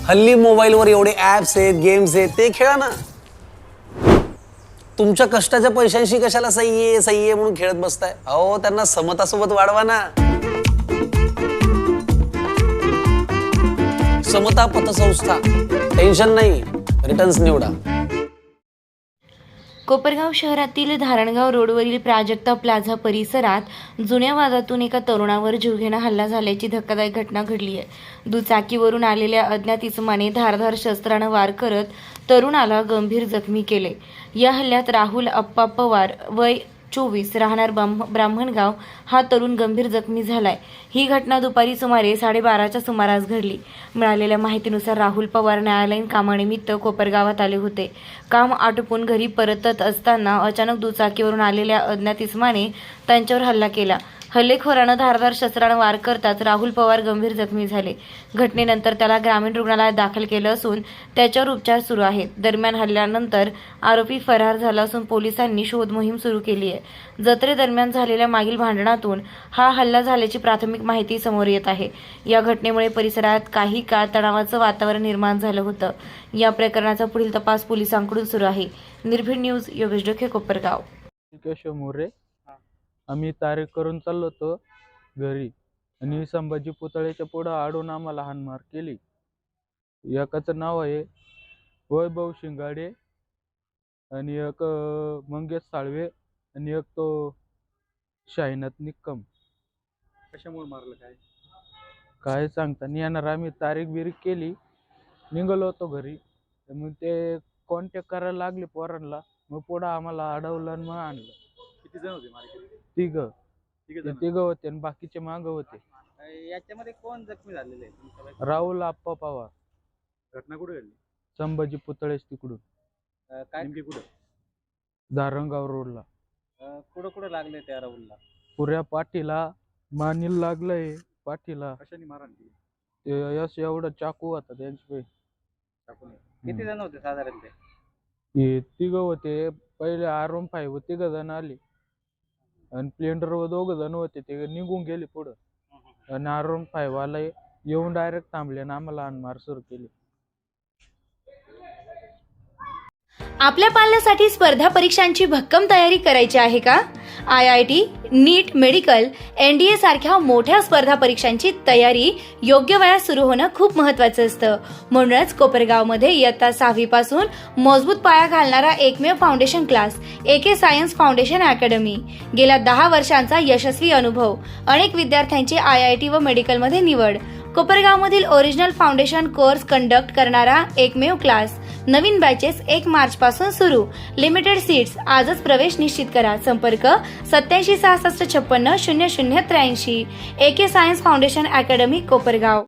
हल्ली मोबाईलवर एवढे ऍप्स आहेत, गेम्स आहेत, ते खेळा ना. तुमच्या कष्टाच्या पैशांशी कशाला सही आहे म्हणून खेळत बसताय? अहो, त्यांना समतासोबत वाढवा ना. समता पतसंस्था, टेन्शन नाही, रिटर्न्स निवडा. कोपरगाव शहरातील धारणगाव रोडवरील प्राजक्ता प्लाझा परिसरात जुन्या वादातून एका तरुणावर जीवघेणा हल्ला झाल्याची धक्कादायक घटना घडली आहे. दुचाकीवरून आलेल्या अज्ञात इसमाने धारदार शस्त्रानं वार करत तरुणाला गंभीर जखमी केले. या हल्ल्यात राहुल अप्पा पवार वय 24 राहणार ब्राह्मणगाव हा तरुण गंभीर जखमी झालाय. ही घटना दुपारी सुमारे 12:30च्या सुमारास घडली. मिळालेल्या माहितीनुसार राहुल पवार न्यायालयीन कामानिमित्त कोपरगावात आले होते. काम आटोपून घरी परतत असताना अचानक दुचाकीवरून आलेल्या अज्ञात इसमाने त्यांच्यावर हल्ला केला. हल्लेखोरानं धारदार शस्त्रानं वार करताच राहुल पवार गंभीर जखमी झाले. घटनेनंतर त्याला ग्रामीण रुग्णालयात दाखल केलं असून त्याच्यावर उपचार सुरू आहेत. दरम्यान हल्ल्यानंतर आरोपी फरार झाला असून पोलिसांनी शोध मोहीम सुरू केली आहे. जत्रेदरम्यान झालेल्या मागील भांडणातून हा हल्ला झाल्याची प्राथमिक माहिती समोर येत आहे. या घटनेमुळे परिसरात काही काळ तणावाचं वातावरण निर्माण झालं होतं. या प्रकरणाचा पुढील तपास पोलिसांकडून सुरू आहे. निर्भीड न्यूज, योगेश डोके, कोपरगाव. आम्ही तारीख करून चाललो होतो घरी आणि संभाजी पुतळ्याच्या पुढं आडून आम्हाला हाणमार केली. एकाचं नाव आहे वैभव शिंगाडे आणि एक मंगेश साळवे आणि एक तो शाहीनाथ निक्कम. कशामुळे मारलं काय सांगता नाही येणार. आम्ही तारीख बिरीख केली, निघालो होतो घरी. मग ते कॉन्टॅक्ट करायला लागले पोरांना. मग पुढं आम्हाला अडवलं आणि मग आणलं. किती जण होते मारकरी? तिघ होते आणि बाकीचे माग होते. याच्यामध्ये कोण जखमी झालेले आहे? राहुल आप्पा पवार. घटना कुठे घडली? संभाजी पुतळेस तिकडून काय नेमकी कुठं? धारणगाव रोडला. कुठं लागले त्या राहुलला? पुऱ्या पाठीला, मानीला लागलंय पाठीला. कशाने मारहाण केली? ते यश एवढा चाकू होता त्यांचे. किती जण होते साधारण ते? हे तिघ होते. पहिले R15 तिघ जण आले आणि स्प्लेंडरवर 2 जण होते. ते निघून गेले पुढं आणि R15 वाला येऊन डायरेक्ट थांबले आणि आम्हाला हाणमार सुरू केली. आपल्या पाल्यासाठी स्पर्धा परीक्षांची भक्कम तयारी करायची आहे का? IIT, नीट, मेडिकल, NDA सारख्या मोठ्या स्पर्धा परीक्षांची तयारी योग्य वयात सुरू होणं खूप महत्त्वाचं असतं. म्हणूनच कोपरगावमध्ये इयत्ता 6वी पासून मजबूत पाया घालणारा एकमेव foundation class AK science foundation academy. गेल्या 10 वर्षांचा यशस्वी अनुभव, अनेक विद्यार्थ्यांची IIT व मेडिकलमध्ये निवड. कोपरगावमधील ओरिजिनल फाउंडेशन कोर्स कंडक्ट करणारा एकमेव क्लास. नवीन बॅचेस 1 मार्च पासून सुरू. Limited seats. आजच प्रवेश निश्चित करा. संपर्क 87 66 56 00 83. AK science foundation academy, Kopargaon.